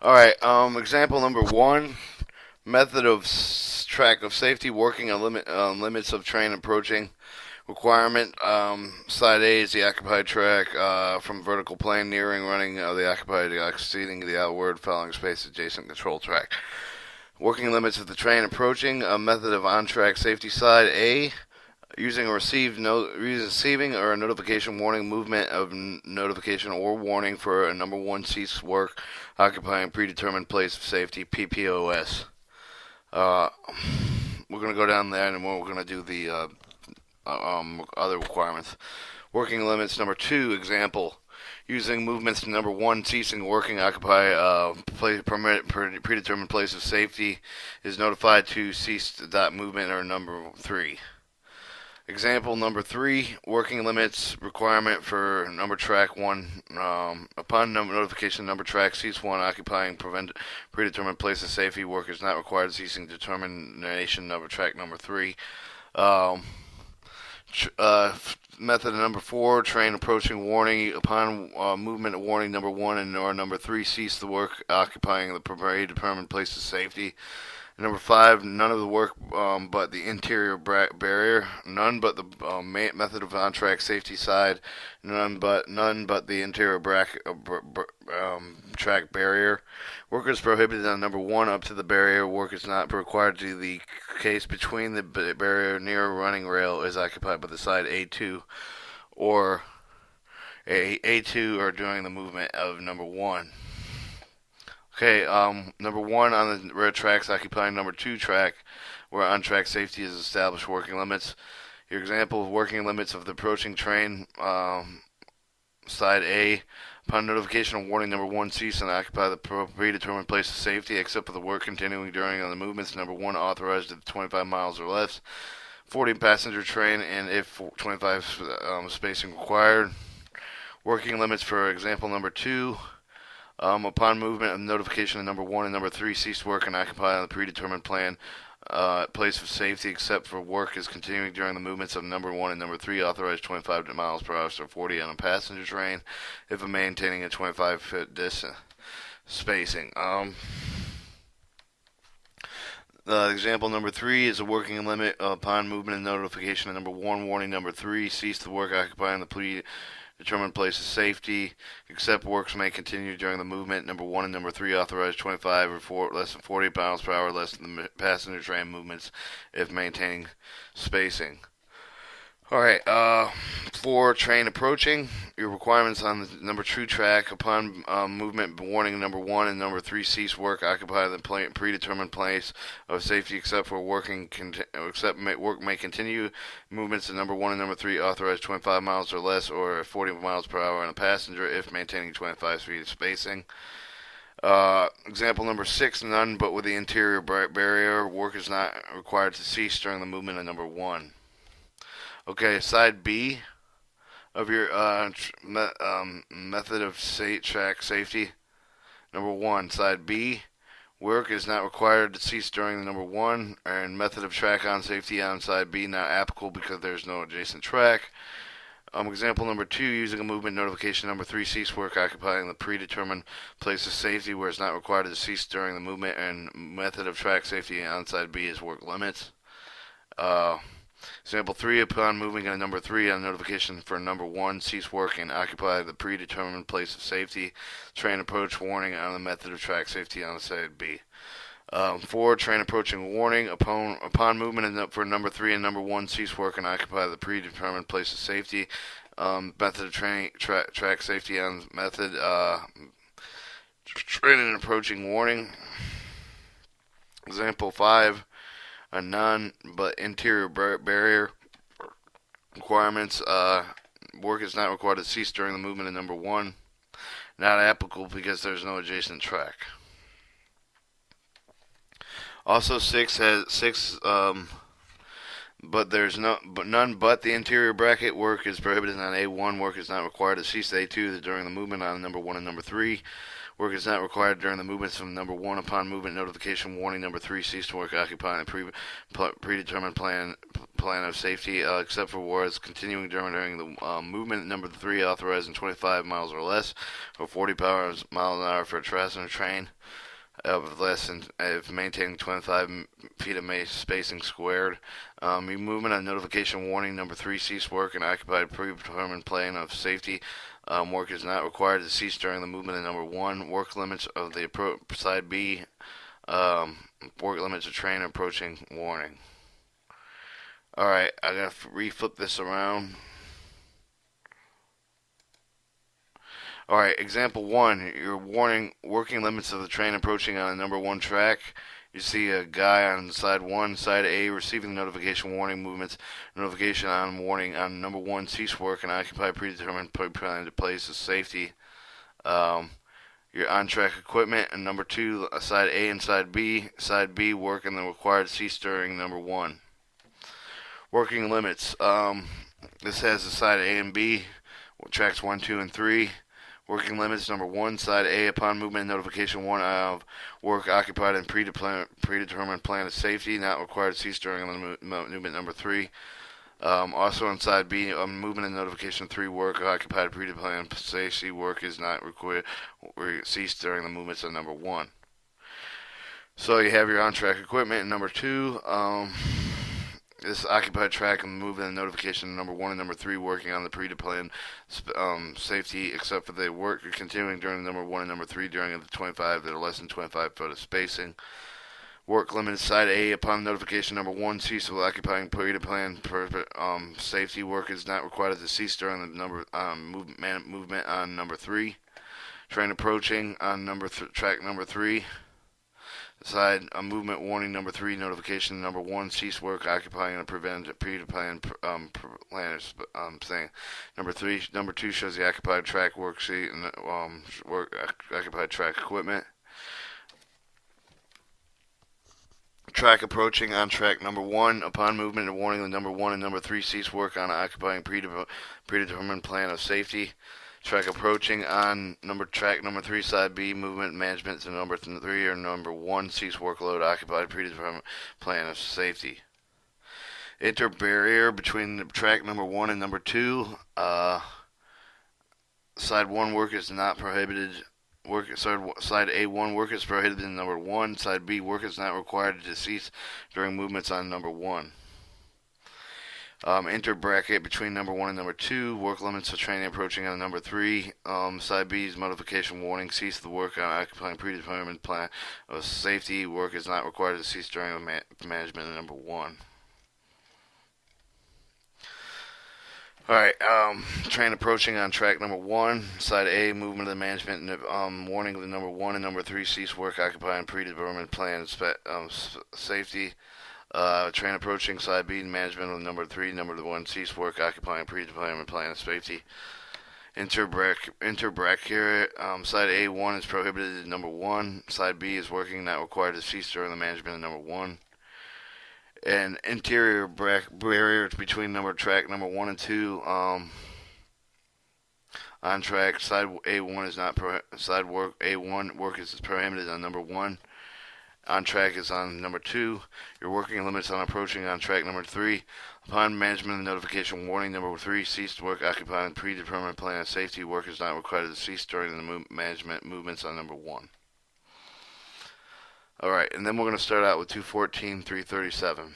All right. Example number one: method of track of safety working on limits of train approaching requirement. Side A is the occupied track from vertical plane nearing running the occupied exceeding the outward following space adjacent control track. Working limits of the train approaching. A method of on-track safety. Side A, using a receiving or a notification warning movement of notification or warning for a number one cease work occupying predetermined place of safety, PPOS. Uh, we're going to go down there and then we're going to do the other requirements. Working limits number two, example. Using movements to number one, ceasing working, occupy predetermined place of safety, is notified to cease that movement or number three. Example number three, working limits requirement for number track one. Upon notification, number track cease one occupying predetermined place of safety. Work is not required. Ceasing determination number track number three. Um, Method number four, train approaching warning. Upon movement of warning number one and or number three, cease the work occupying the predetermined place of safety. Number five, none of the work but the interior barrier. None but the method of on-track safety side. None but the interior track barrier. Work is prohibited on number one up to the barrier. Work is not required to the case between the barrier near running rail is occupied by the side A2 or A2 or during the movement of number one. Okay, number one on the red tracks occupying number two track, where on-track safety is established working limits. Your example of working limits of the approaching train, side A, upon notification of warning number one, cease and occupy the predetermined place of safety, except for the work continuing during the movements. Number one, authorized at 25 miles or less. 40 passenger train, and if 25 spacing required. Working limits for example number two. Upon movement of notification of number one and number three, cease work and occupy on the predetermined place of safety, except for work is continuing during the movements of number one and number three, authorized 25 miles per hour, so 40 on a passenger train, if maintaining a 25-foot distance spacing. Example number three is a working limit upon movement and notification of number one, warning number three, cease the work occupying the determined place of safety, except works may continue during the movement. Number one and number three authorized 25 or less than 40 miles per hour, less than the passenger train movements, if maintaining spacing. All right. For train approaching, your requirements on the number two track upon movement warning number one and number three cease work occupy the predetermined place of safety except for work may continue movements of number one and number three authorized 25 miles or less or 40 miles per hour on a passenger if maintaining 25 feet of spacing. Example number six, none but with the interior barrier. Work is not required to cease during the movement of number one. Okay, side B of your method of track safety. Number one, side B. Work is not required to cease during the number one, and method of track on safety on side B not applicable because there's no adjacent track. Example number two, using a movement notification number three, cease work occupying the predetermined place of safety where it's not required to cease during the movement, and method of track safety on side B is work limits. Example 3, upon moving on number 3 on notification for number 1, cease work and occupy the predetermined place of safety. Train approach warning on the method of track safety on side B. 4, train approaching warning. Upon movement for number 3 and number 1, cease work and occupy the predetermined place of safety. Method of track safety on method. Train and approaching warning. Example 5, a none but interior barrier requirements. Work is not required to cease during the movement of number 1. Not applicable because there's no adjacent track. Also, 6 has 6. None but the interior bracket work is prohibited on A1. Work is not required to cease A2 during the movement on number 1 and number 3. Work is not required during the movements from number 1 upon movement notification warning number 3 cease to work occupying a predetermined plan of safety except for wars continuing during the movement number 3 authorizing 25 miles or less or 40 miles an hour for a passenger train of less than if maintaining 25 feet of spacing squared. Movement on notification warning number 3 cease work and occupied predetermined plane of safety. Work is not required to cease during the movement of number 1. Work limits of the side B. Work limits of train approaching warning. Alright, I gotta reflip this around. Alright, example 1. Your warning working limits of the train approaching on a number 1 track. You see a guy on side 1, side A, receiving the notification warning movements. Notification on warning on number 1, cease work and occupy predetermined place of safety. Your on-track equipment, and number 2, side A and side B. Side B, work and the required cease during number 1. Working limits. This has the side A and B, tracks 1, 2, and 3. Working limits, number 1, side A, upon movement notification 1 of work occupied in predetermined plan of safety, not required to cease during the movement number 3. Also on side B, movement and notification 3, work occupied predetermined safety, work is not required cease during the movements of number 1. So you have your on-track equipment, and number 2, this occupied track and movement and notification number 1 and number 3 working on the predetermined safety except for the work continuing during number 1 and number 3 during the 25 that are less than 25 foot of spacing. Work limited side A upon notification number 1 cease of occupying predetermined safety. Work is not required to cease during the number movement on number 3. Train approaching on track number 3. Side movement warning number 3 notification number 1 cease work occupying a predetermined saying number 2 shows the occupied track worksheet and occupied track equipment. Track approaching on track number 1 upon movement and warning the number 1 and number 3 cease work on occupying predetermined plan of safety. Track approaching on track number 3, side B, movement management to number 3 or number 1, cease workload, occupied predetermined plan of safety. Enter barrier between track number 1 and number 2. Side 1 work is not prohibited. Side A1 work is prohibited in number 1. Side B work is not required to cease during movements on number 1. Enter bracket between number 1 and number 2. Work limits of training approaching on number 3. Side B's modification warning. Cease the work on occupying predetermined plan of safety. Work is not required to cease during the management of number 1. Alright, train approaching on track number 1. Side A, movement of the management, warning of the number 1 and number 3 cease work occupying predetermined plan of safety. Train approaching side B, management of number 3, number 1, cease work occupying predetermined plan of safety. Enter bracket here. Side A1 is prohibited at number 1. Side B is working, not required to cease during the management of number 1. And interior barrier between track number 1 and 2. On track, side A1 is not side work. A1 work is prohibited on number 1. On track is on number 2. Your working limits on approaching on track number 3. Upon management of notification warning number 3, cease work occupying predetermined plan of safety. Work is not required to cease during the management movements on number 1. Alright, and then we're going to start out with 214, 337.